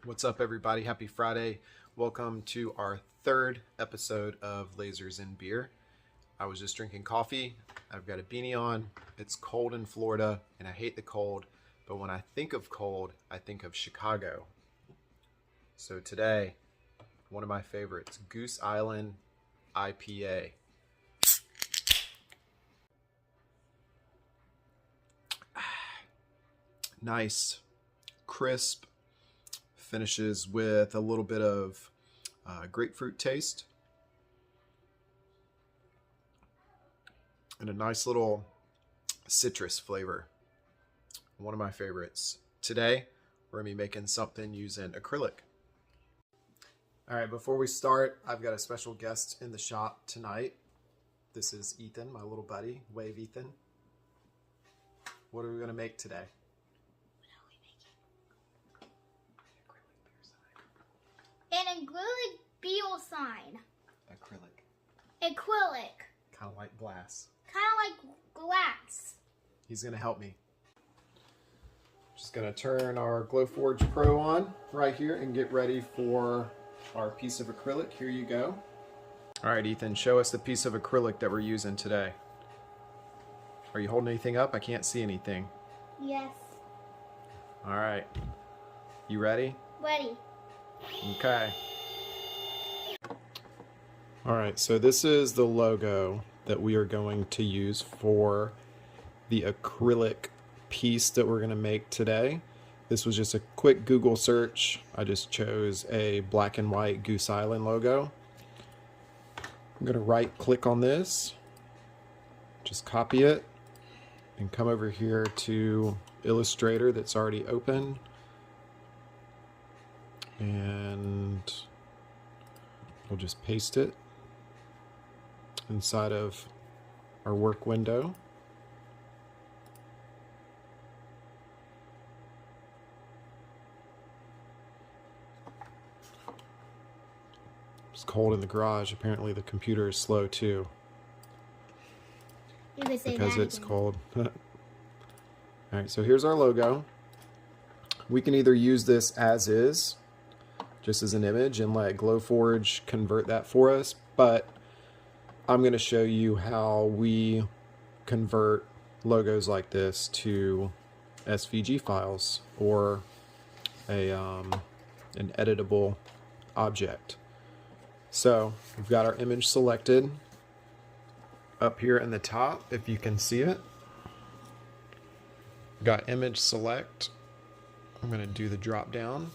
What's up, everybody? Happy Friday. Welcome to our third episode of Lasers and Beer. I was just drinking coffee. I've got a beanie on. It's cold in Florida, and I hate the cold. But when I think of cold, I think of Chicago. So today, one of my favorites, Goose Island IPA. Nice, crisp, finishes with a little bit of grapefruit taste and a nice little citrus flavor. One of my favorites. Today, we're gonna be making something using acrylic. All right, before we start, I've got a special guest in the shop tonight. This is Ethan, my little buddy. Wave, Ethan. What are we gonna make today? An acrylic beer sign. Acrylic. Kind of like glass. Kind of like glass. He's gonna help me. Just gonna turn our Glowforge Pro on right here and get ready for our piece of acrylic. Here you go. All right, Ethan, show us the piece of acrylic that we're using today. Are you holding anything up? I can't see anything. Yes. All right. You ready? Ready. Okay. All right, so this is the logo that we are going to use for the acrylic piece that we're going to make today. This was just a quick Google search. I just chose a black and white Goose Island logo. I'm going to right click on this, just copy it, and come over here to Illustrator that's already open. And we'll just paste it inside of our work window. It's cold in the garage. Apparently the computer is slow too. You can say because that it's again. cold. Alright, so here's our logo. We can either use this as is, just as an image, and let Glowforge convert that for us, but I'm going to show you how we convert logos like this to SVG files or an editable object. So we've got our image selected up here in the top, if you can see it. We've got image select. I'm going to do the drop down.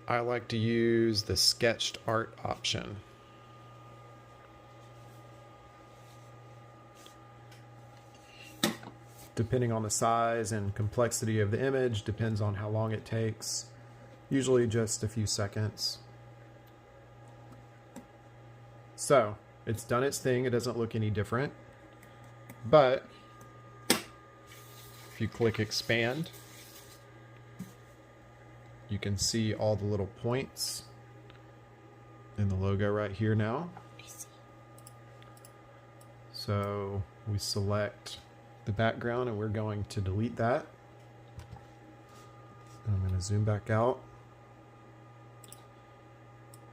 I like to use the sketched art option. Depending on the size and complexity of the image, depends on how long it takes. Usually just a few seconds. So, it's done its thing. It doesn't look any different. But, if you click expand, you can see all the little points in the logo right here now. So we select the background and we're going to delete that. And I'm going to zoom back out.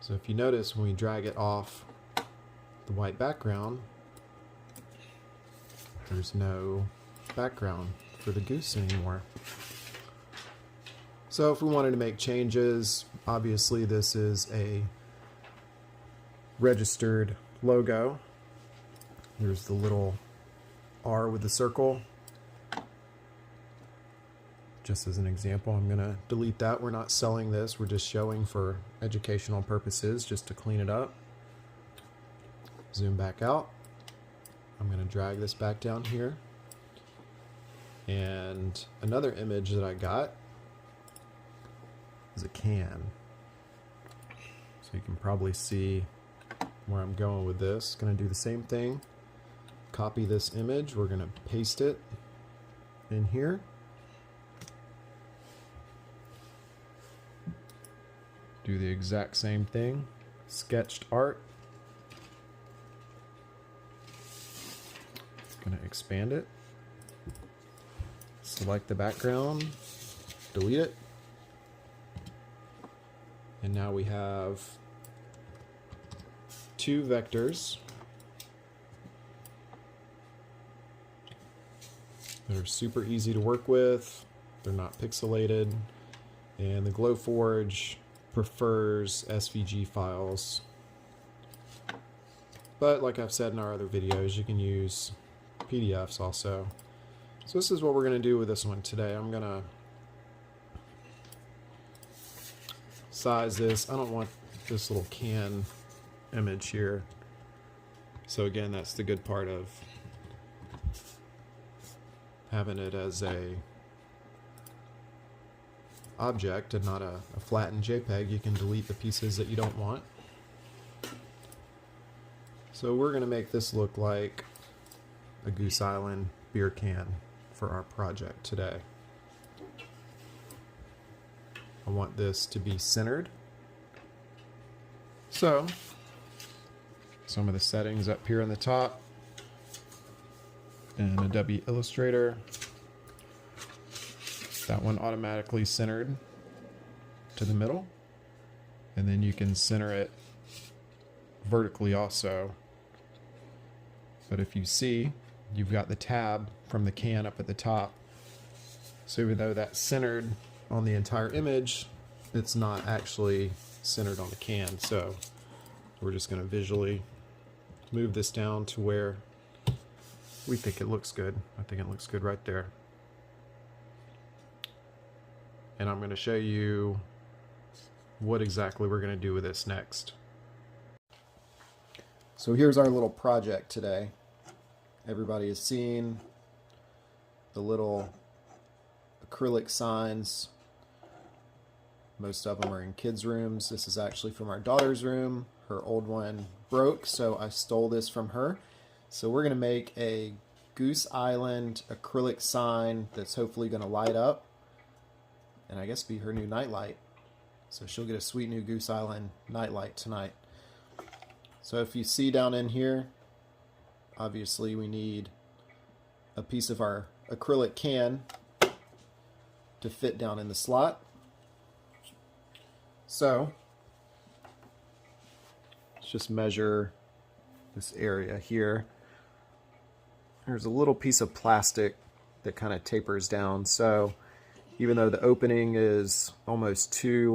So if you notice, when we drag it off the white background, there's no background for the goose anymore. So if we wanted to make changes, obviously this is a registered logo. There's the little R with the circle. Just as an example, I'm going to delete that. We're not selling this. We're just showing for educational purposes, just to clean it up. Zoom back out. I'm going to drag this back down here. And another image that I got is a can. So you can probably see where I'm going with this. Going to do the same thing. Copy this image. We're going to paste it in here. Do the exact same thing. Sketched art. Going to expand it. Select the background. Delete it. And now we have 2 vectors that are super easy to work with. They're not pixelated. And the Glowforge prefers SVG files. But like I've said in our other videos, you can use PDFs also. So this is what we're going to do with this one today. I'm going to size this. I don't want this little can image here. So again, that's the good part of having it as a object and not a flattened JPEG. You can delete the pieces that you don't want. So we're going to make this look like a Goose Island beer can for our project today. I want this to be centered. So some of the settings up here on the top, and Adobe Illustrator. That one automatically centered to the middle, and then you can center it vertically also. But if you see, you've got the tab from the can up at the top. So even though that's centered on the entire image, it's not actually centered on the can. So we're just going to visually move this down to where we think it looks good. I think it looks good right there. And I'm going to show you what exactly we're going to do with this next. So here's our little project today. Everybody has seen the little acrylic signs. Most of them are in kids' rooms. This is actually from our daughter's room. Her old one broke, so I stole this from her. So we're going to make a Goose Island acrylic sign that's hopefully going to light up, and I guess be her new nightlight. So she'll get a sweet new Goose Island nightlight tonight. So if you see down in here, obviously we need a piece of our acrylic can to fit down in the slot. So let's just measure this area here. There's a little piece of plastic that kind of tapers down. So even though the opening is almost 2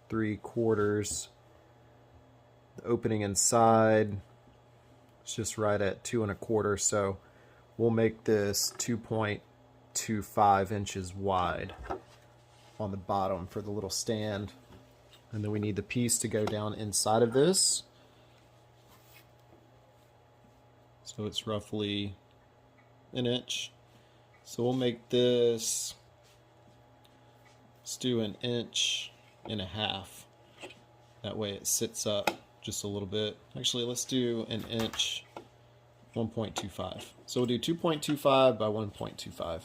3/4, the opening inside is just right at 2 1/4. So we'll make this 2.25 inches wide on the bottom for the little stand. And then we need the piece to go down inside of this. So it's roughly 1 inch. So we'll make this, let's do 1.5 inches. That way it sits up just a little bit. Actually, let's do 1 inch, 1.25. So we'll do 2.25 by 1.25.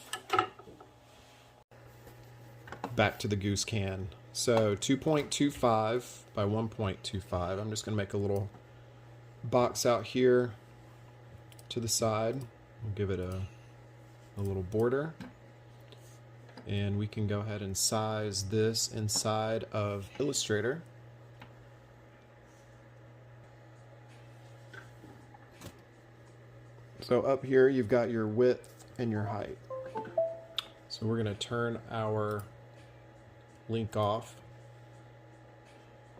Back to the goose can. So 2.25 by 1.25. I'm just going to make a little box out here to the side. We'll give it a little border. And we can go ahead and size this inside of Illustrator. So up here you've got your width and your height. So we're going to turn our link off.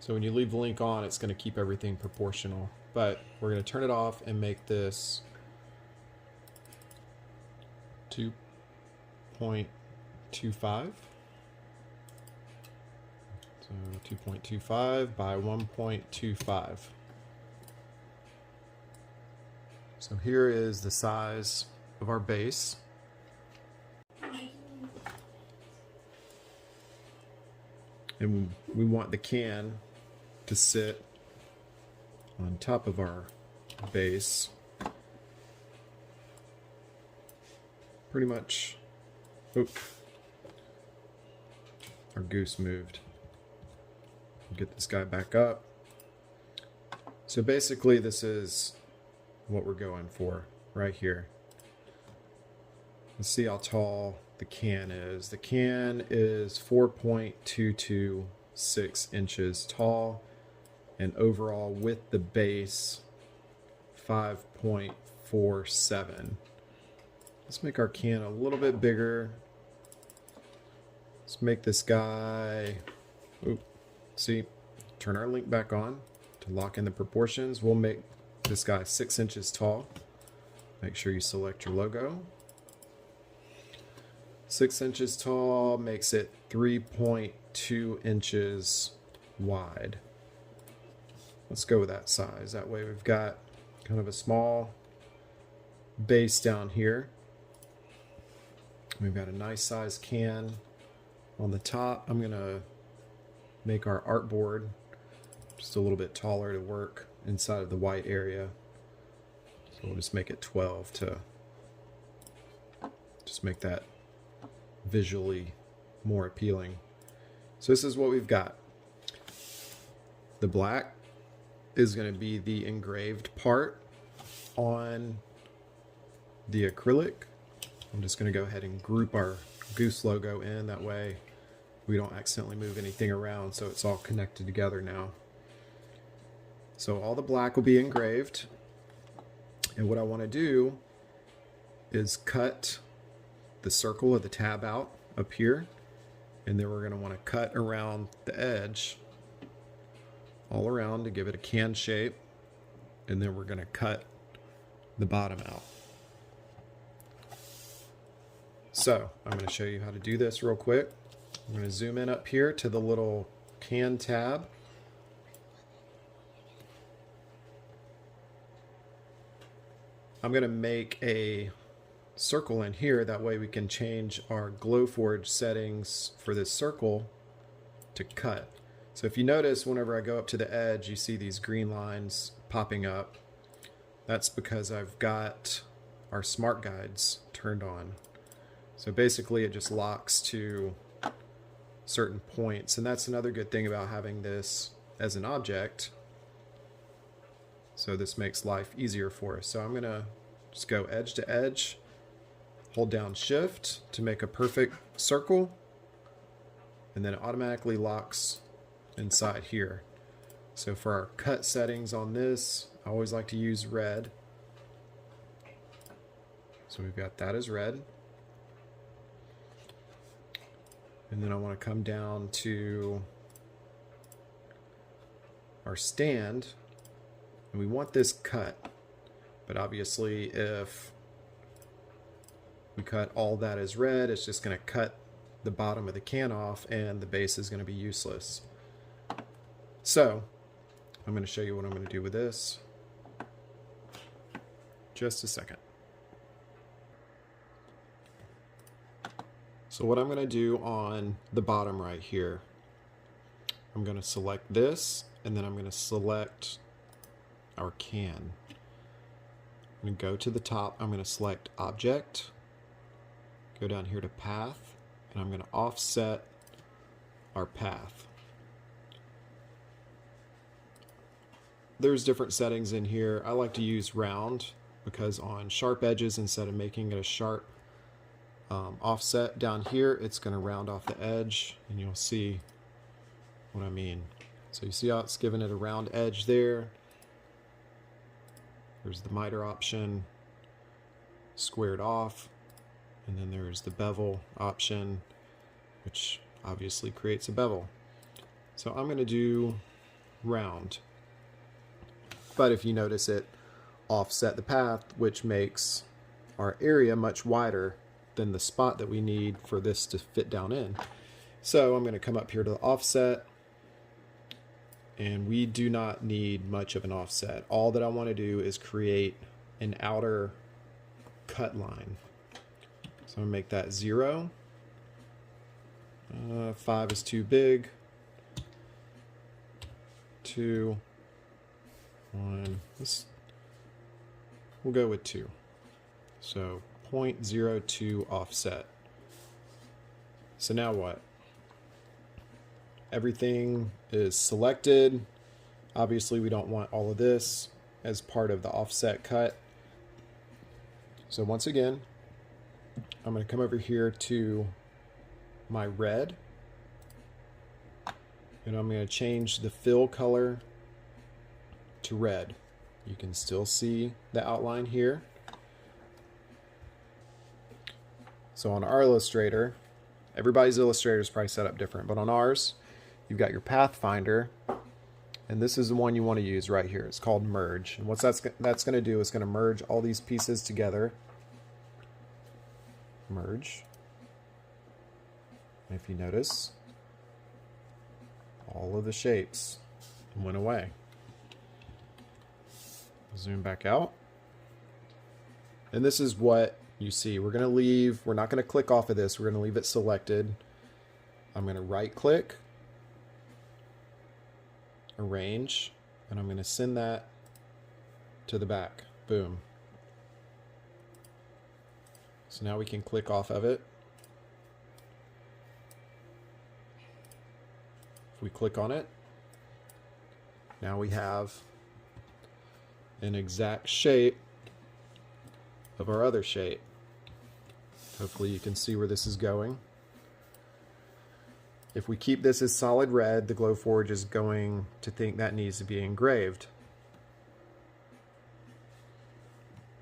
So when you leave the link on, it's going to keep everything proportional. But we're going to turn it off and make this 2.25. So 2.25 by 1.25. So here is the size of our base. And we want the can to sit on top of our base. Pretty much. Oh, our goose moved. Get this guy back up. So basically this is what we're going for right here. Let's see how tall the can is. The can is 4.22 6 inches tall, and overall with the base 5.47. Let's make our can a little bit bigger. Let's make this guy, see, turn our link back on to lock in the proportions. We'll make this guy 6 inches tall. Make sure you select your logo. 6 inches tall makes it 3.2 inches wide. Let's go with that size. That way we've got kind of a small base down here. We've got a nice size can on the top. I'm gonna make our artboard just a little bit taller to work inside of the white area. So we'll just make it 12 to just make that visually more appealing. So this is what we've got. The black is going to be the engraved part on the acrylic. I'm just going to go ahead and group our Goose logo in. That way we don't accidentally move anything around, so it's all connected together now. So all the black will be engraved. And what I want to do is cut the circle of the tab out up here, and then we're going to want to cut around the edge all around to give it a can shape, and then we're going to cut the bottom out. So I'm going to show you how to do this real quick. I'm going to zoom in up here to the little can tab. I'm going to make a circle in here, that way we can change our Glowforge settings for this circle to cut. So if you notice, whenever I go up to the edge, you see these green lines popping up. That's because I've got our smart guides turned on. So basically it just locks to certain points, and that's another good thing about having this as an object. So this makes life easier for us. So I'm gonna just go edge to edge, hold down Shift to make a perfect circle, and then it automatically locks inside here. So for our cut settings on this, I always like to use red. So we've got that as red. And then I want to come down to our stand, and we want this cut. But obviously if we cut all that as red, it's just going to cut the bottom of the can off and the base is going to be useless. So I'm going to show you what I'm going to do with this. Just a second. So what I'm going to do on the bottom right here, I'm going to select this, and then I'm going to select our can. I'm going to go to the top, I'm going to select Object, go down here to Path, and I'm going to offset our path. There's different settings in here. I like to use round because on sharp edges, instead of making it a sharp offset down here, it's going to round off the edge, and you'll see what I mean. So you see how it's giving it a round edge there. There's the miter option, squared off, and then there's the bevel option, which obviously creates a bevel. So I'm going to do round. But if you notice, it offset the path, which makes our area much wider than the spot that we need for this to fit down in. So I'm going to come up here to the offset, and we do not need much of an offset. All that I want to do is create an outer cut line. So I'm going to make that 0. 5 is too big. 2, 1. We'll go with 2. So 0.02 offset. So now what? Everything is selected. Obviously we don't want all of this as part of the offset cut. So once again, I'm going to come over here to my red, And I'm going to change the fill color to red. You can still see the outline here. So on our Illustrator, everybody's Illustrator is probably set up different, but on ours, you've got your pathfinder, and this is the one you want to use right here. It's called merge. And what that's going to do is going to merge all these pieces together. Merge. And if you notice, all of the shapes went away. Zoom back out. And this is what you see. We're not going to click off of this. We're going to leave it selected. I'm going to right click, arrange, and I'm going to send that to the back. Boom. So now we can click off of it. If we click on it, now we have an exact shape of our other shape. Hopefully you can see where this is going. If we keep this as solid red, the Glowforge is going to think that needs to be engraved.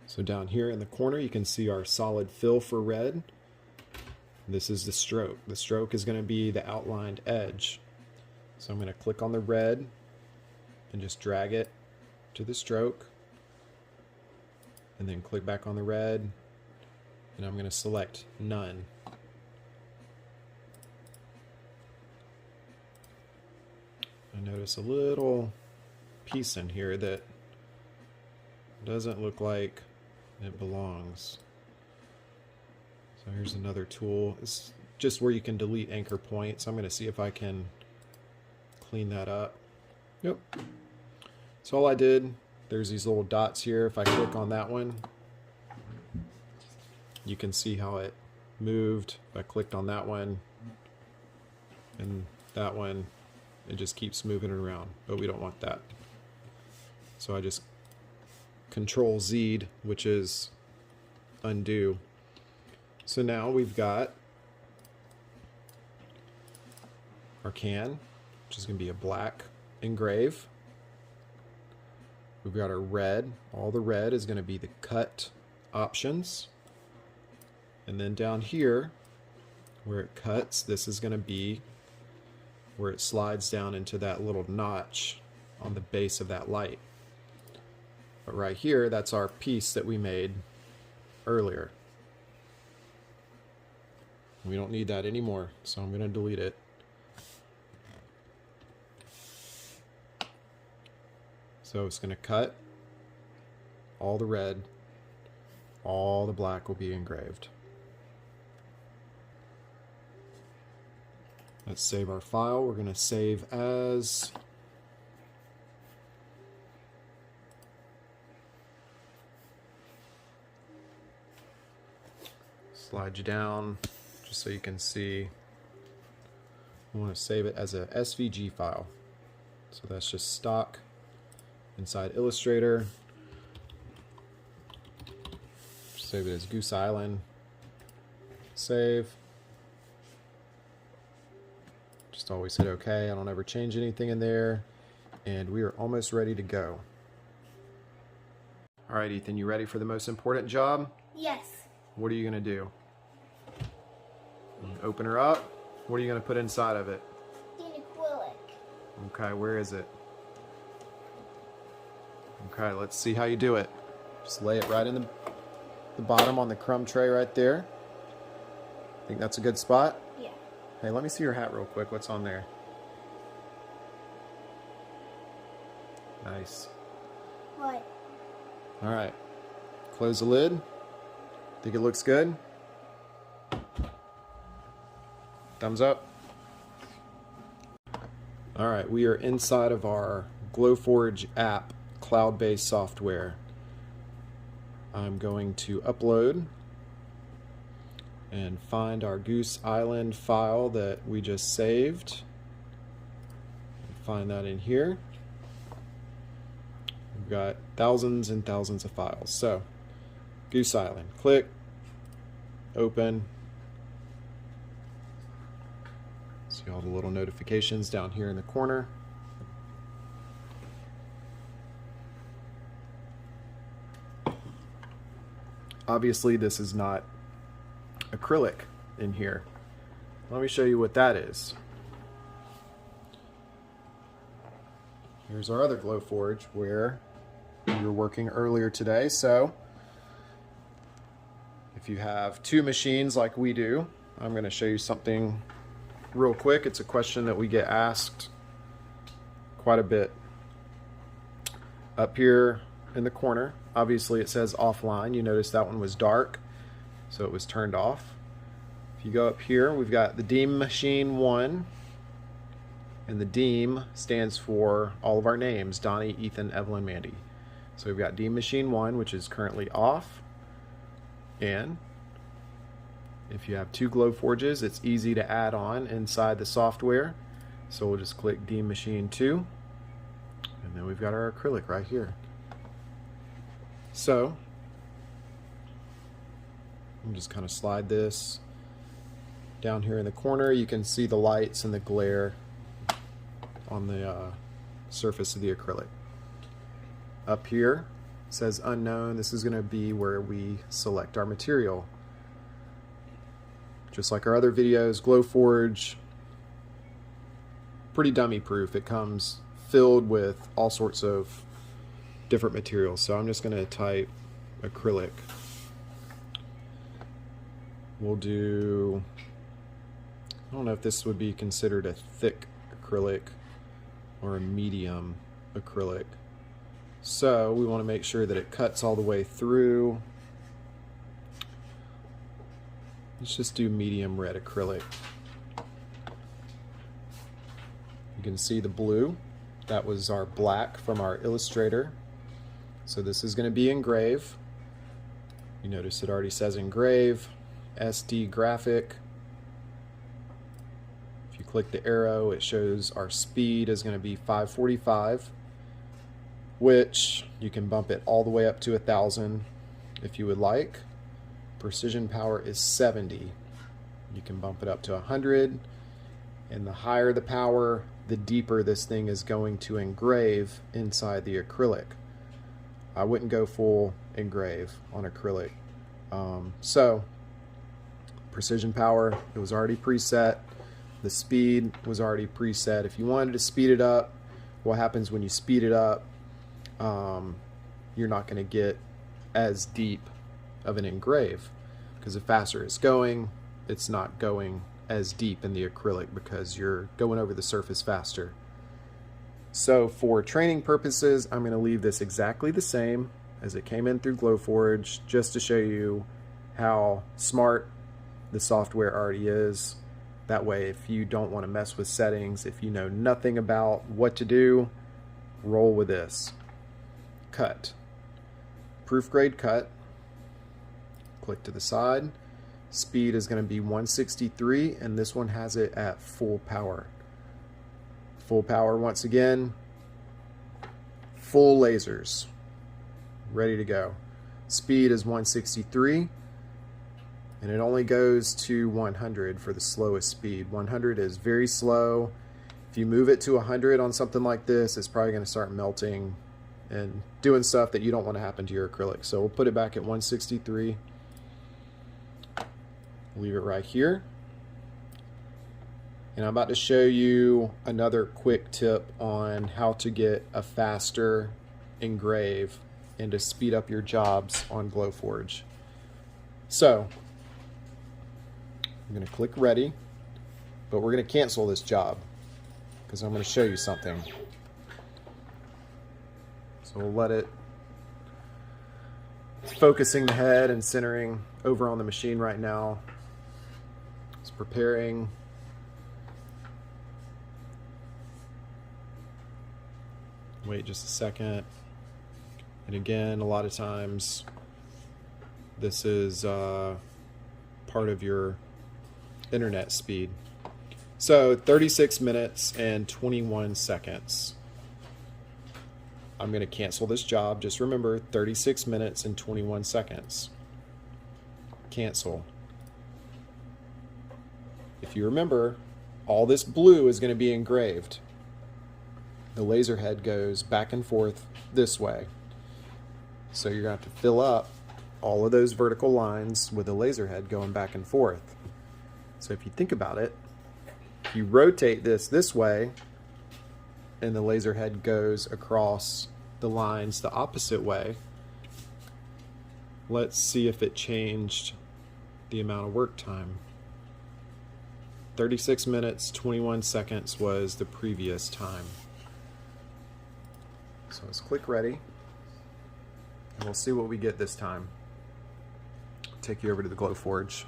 So down here in the corner you can see our solid fill for red. This is the stroke. The stroke is going to be the outlined edge. So I'm going to click on the red and just drag it to the stroke, and then click back on the red, and I'm going to select none. I notice a little piece in here that doesn't look like it belongs. So here's another tool. It's just where you can delete anchor points. I'm going to see if I can clean that up. Yep. So all I did, there's these little dots here. If I click on that one, you can see how it moved. If I clicked on that one and that one, it just keeps moving it around, but we don't want that. So I just Control Z'd, which is undo. So now we've got our can, which is going to be a black engrave. We've got our red. All the red is going to be the cut options. And then down here, where it cuts, this is going to be where it slides down into that little notch on the base of that light. But right here, that's our piece that we made earlier. We don't need that anymore, so I'm going to delete it. So it's going to cut all the red, all the black will be engraved. Let's save our file. We're going to save as slide you down just so you can see. I want to save it as a SVG file. So that's just stock inside Illustrator. Save it as Goose Island. Save. Just always hit OK. I don't ever change anything in there. And we are almost ready to go. All right, Ethan, you ready for the most important job? Yes. What are you going to do? Open her up. What are you going to put inside of it? The acrylic. Okay, where is it? Okay, let's see how you do it. Just lay it right in the bottom on the crumb tray right there. Think that's a good spot? Yeah. Hey, let me see your hat real quick. What's on there? Nice. What? All right. Close the lid. Think it looks good? Thumbs up. All right, we are inside of our Glowforge app, cloud-based software. I'm going to upload and find our Goose Island file that we just saved. Find that in here. We've got thousands and thousands of files. So, Goose Island, click, open. So See all the little notifications down here in the corner. Obviously, this is not acrylic in here. Let me show you what that is. Here's our other Glowforge where we were working earlier today. So if you have two machines like we do, I'm going to show you something real quick. It's a question that we get asked quite a bit. Up here in the corner, obviously it says offline. You notice that one was dark, so it was turned off. If you go up here, we've got the Deem Machine 1, and the Deem stands for all of our names: Donnie, Ethan, Evelyn, Mandy. So we've got Deem Machine 1, which is currently off, and if you have two Glowforges, it's easy to add on inside the software. So we'll just click Deem Machine 2, and then we've got our acrylic right here. So I'm just kind of slide this down here in the corner. You can see the lights and the glare on the surface of the acrylic. Up here it says unknown. This is going to be where we select our material. Just like our other videos, Glowforge, pretty dummy proof. It comes filled with all sorts of different materials. So I'm just going to type acrylic. We'll do, I don't know if this would be considered a thick acrylic or a medium acrylic. So we want to make sure that it cuts all the way through. Let's just do medium red acrylic. You can see the blue. That was our black from our Illustrator. So this is going to be engrave. You notice it already says engrave, SD graphic. If you click the arrow, it shows our speed is going to be 545, which you can bump it all the way up to 1,000 if you would like. Precision power is 70. You can bump it up to 100, and the higher the power, the deeper this thing is going to engrave inside the acrylic. I wouldn't go full engrave on acrylic. So precision power, it was already preset. The speed was already preset. If you wanted to speed it up, what happens when you speed it up, you're not going to get as deep of an engrave, because the faster it's going, it's not going as deep in the acrylic because you're going over the surface faster. So for training purposes, I'm going to leave this exactly the same as it came in through Glowforge, just to show you how smart the software already is. That way, if you don't want to mess with settings, if you know nothing about what to do, roll with this. Cut. Proof grade cut. Click to the side. Speed is going to be 163, and this one has it at full power. Full power once again. Full lasers. Ready to go. Speed is 163, and it only goes to 100 for the slowest speed. 100 is very slow. If you move it to 100 on something like this, it's probably going to start melting and doing stuff that you don't want to happen to your acrylic. So we'll put it back at 163. Leave it right here. And I'm about to show you another quick tip on how to get a faster engrave and to speed up your jobs on Glowforge. So I'm going to click ready, but we're going to cancel this job because I'm going to show you something. So we'll let it, it's focusing the head and centering over on the machine right now. It's preparing. Wait just a second. And again, a lot of times this is part of your internet speed. So 36 minutes and 21 seconds. I'm going to cancel this job. Just remember, 36 minutes and 21 seconds. Cancel. If you remember, all this blue is going to be engraved. The laser head goes back and forth this way. So you're going to have to fill up all of those vertical lines with a laser head going back and forth. So if you think about it, if you rotate this way, and the laser head goes across the lines the opposite way, let's see if it changed the amount of work time. 36 minutes, 21 seconds was the previous time. So let's click ready, and we'll see what we get this time. Take you over to the Glowforge.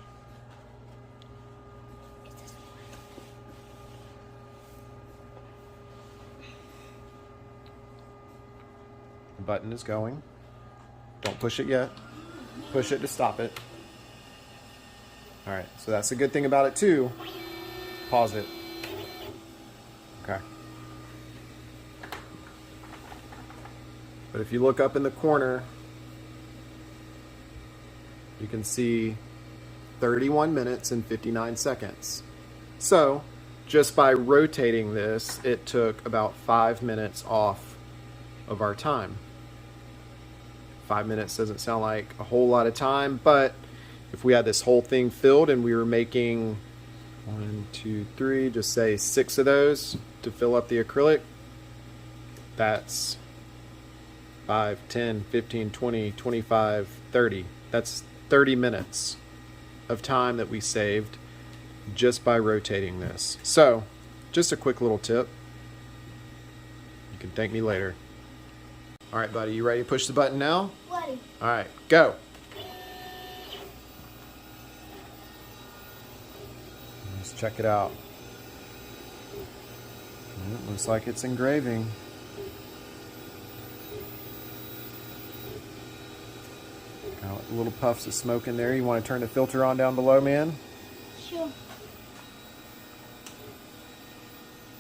The button is going. Don't push it yet. Push it to stop it. Alright, so that's the good thing about it too. Pause it. Okay. But if you look up in the corner, you can see 31 minutes and 59 seconds. So, just by rotating this, it took about 5 minutes off of our time. 5 minutes doesn't sound like a whole lot of time, but if we had this whole thing filled and we were making 1, 2, 3, just say 6 of those to fill up the acrylic, that's 5, 10, 15, 20, 25, 30. That's 30 minutes of time that we saved just by rotating this. So, just a quick little tip. You can thank me later. All right, buddy, you ready to push the button now? Ready. All right, go. Let's check it out. It looks like it's engraving. Got little puffs of smoke in there. You want to turn the filter on down below, man? Sure.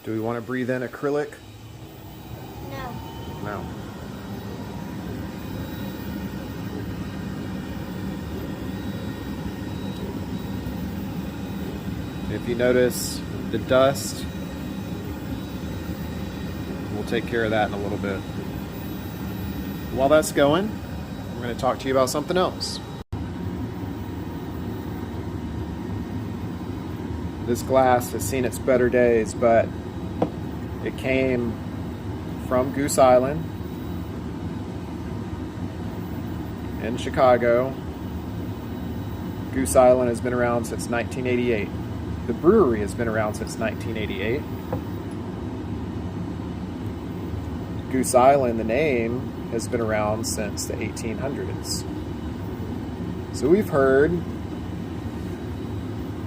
Do we want to breathe in acrylic? No. No. If you notice the dust, we'll take care of that in a little bit. While that's going, I'm going to talk to you about something else. This glass has seen its better days, but it came from Goose Island in Chicago. Goose Island has been around since 1988. The brewery has been around since 1988. Goose Island, the name, has been around since the 1800s. So we've heard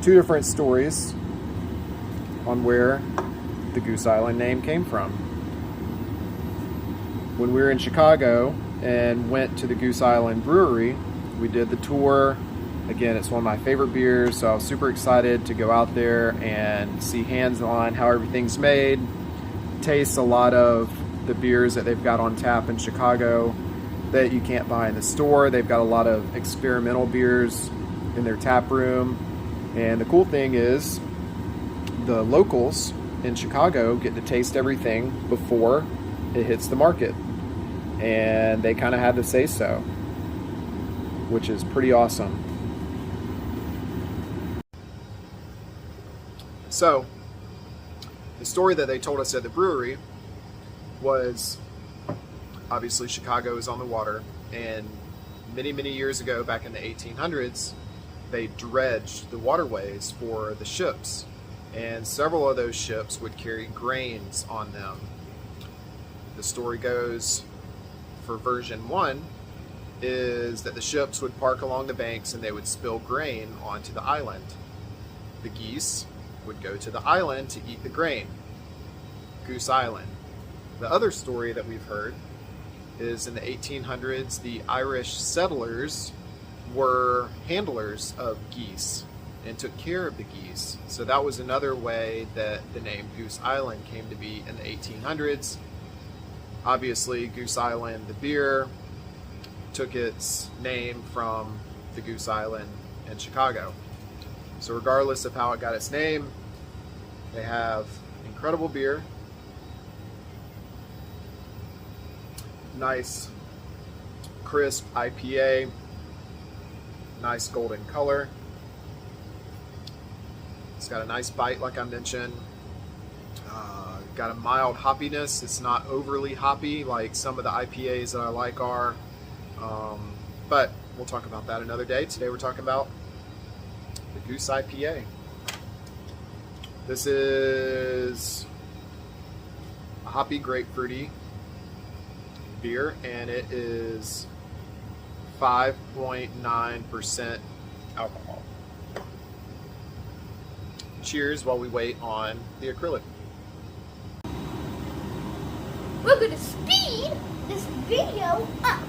2 different stories on where the Goose Island name came from. When we were in Chicago and went to the Goose Island Brewery, we did the tour. Again, it's one of my favorite beers, so I was super excited to go out there and see hands-on how everything's made, taste a lot of the beers that they've got on tap in Chicago that you can't buy in the store. They've got a lot of experimental beers in their tap room. And the cool thing is the locals in Chicago get to taste everything before it hits the market. And they kind of had to say so, which is pretty awesome. So, the story that they told us at the brewery was, obviously Chicago is on the water, and many, many years ago, back in the 1800s, they dredged the waterways for the ships, and several of those ships would carry grains on them. The story goes, for version 1, is that the ships would park along the banks and they would spill grain onto the island. The geese would go to the island to eat the grain. Goose Island. The other story that we've heard is in the 1800s, the Irish settlers were handlers of geese and took care of the geese. So that was another way that the name Goose Island came to be in the 1800s. Obviously, Goose Island, the beer, took its name from the Goose Island in Chicago. So regardless of how it got its name, They have incredible beer, nice crisp IPA, nice golden color. It's got a nice bite, like I mentioned. Got a mild hoppiness. It's not overly hoppy like some of the IPAs that I like are. But we'll talk about that another day. Today we're talking about the Goose IPA. This is a hoppy grapefruity beer, and it is 5.9% alcohol. Cheers while we wait on the acrylic. We're going to speed this video up.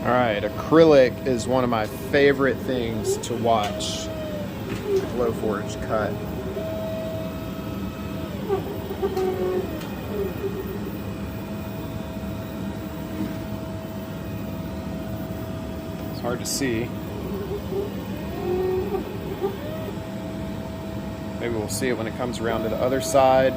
All right, acrylic is one of my favorite things to watch the Glowforge cut. It's hard to see. Maybe we'll see it when it comes around to the other side.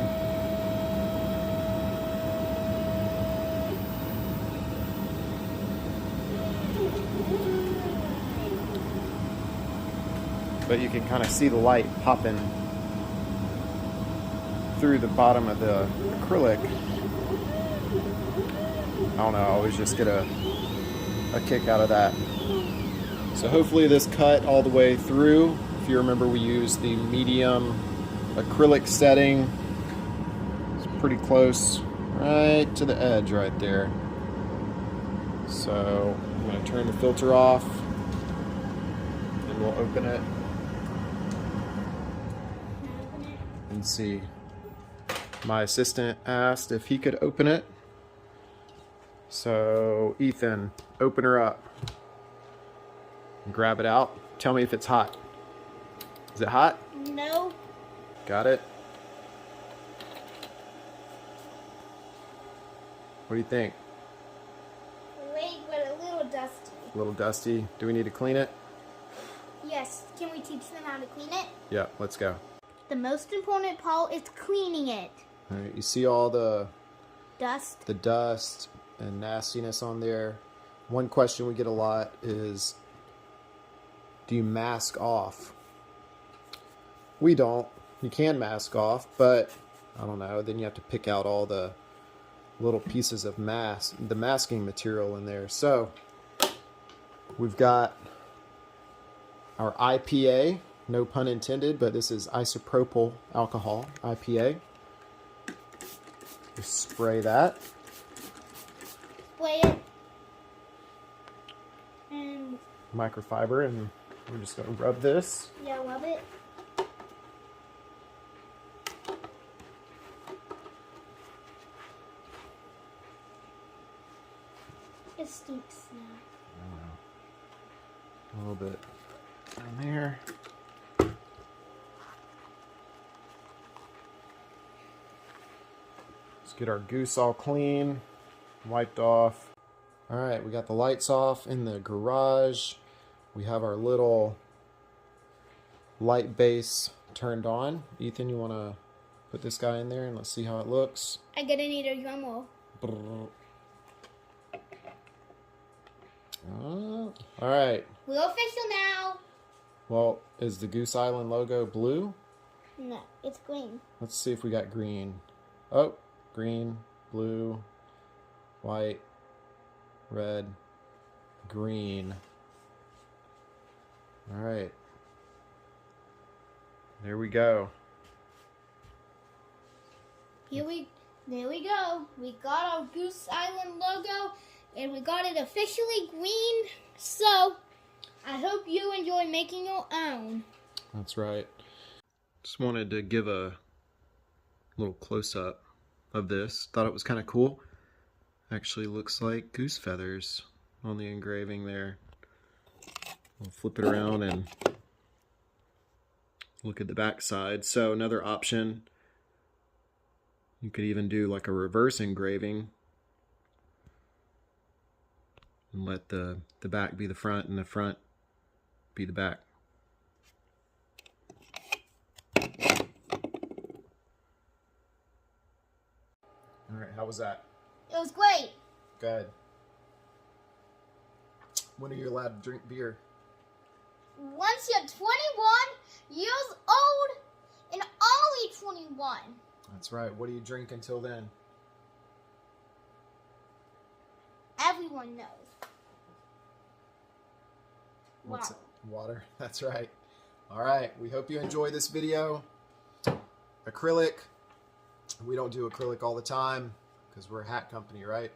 But you can kind of see the light popping through the bottom of the acrylic. I don't know, I always just get a kick out of that. So hopefully this cut all the way through. If you remember, we used the medium acrylic setting. It's pretty close right to the edge right there. So I'm going to turn the filter off and we'll open it and see. My assistant asked if he could open it. So Ethan, open her up. Grab it out. Tell me if it's hot. Is it hot? No. Got it. What do you think? Great, but a little dusty. A little dusty. Do we need to clean it? Yes. Can we teach them how to clean it? Yeah, let's go. The most important part is cleaning it. All right, you see all the Dust. dust and nastiness on there. One question we get a lot is, do you mask off? We don't. You can mask off, but I don't know. Then you have to pick out all the little pieces of the masking material in there. So we've got our IPA, no pun intended, but this is isopropyl alcohol IPA. Just spray that. Spray it. And Microfiber, and we're just going to rub this. yeah, rub it. It stinks now. A little bit down there. Let's get our goose all clean, wiped off. All right, we got the lights off in the garage. We have our little light base turned on. Ethan, you want to put this guy in there and let's see how it looks. I'm gonna need a drum roll. All right. We're official now. Well, is the Goose Island logo blue? No, it's green. Let's see if we got green. Oh, green, blue, white, red, green. All right. There we go. There we go. We got our Goose Island logo, and we got it officially green. So, I hope you enjoy making your own. That's right. Just wanted to give a little close-up of this. Thought it was kind of cool. Actually looks like goose feathers on the engraving there. I'll flip it around and look at the back side. So another option, you could even do like a reverse engraving and let the back be the front and the front be the back. All right, how was that? It was great. Good. When are you allowed to drink beer? Once you're 21 years old and only 21. That's right. What do you drink until then? Everyone knows. What's Wow. it? Water. That's right. All right. We hope you enjoy this video. Acrylic. We don't do acrylic all the time because we're a hat company, right?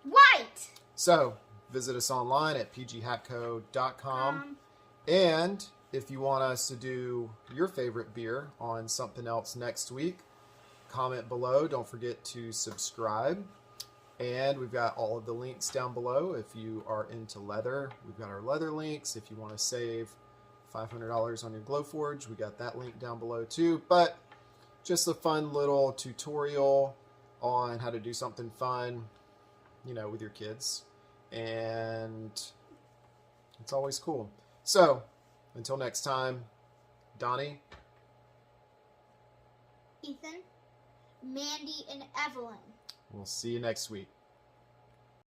Right. So visit us online at pghatco.com. And if you want us to do your favorite beer on something else next week, comment below. Don't forget to subscribe. And we've got all of the links down below. If you are into leather, we've got our leather links. If you want to save $500 on your Glowforge, we got that link down below too. But just a fun little tutorial on how to do something fun, you know, with your kids. And it's always cool. So, until next time, Donnie, Ethan, Mandy, and Evelyn. we'll see you next week.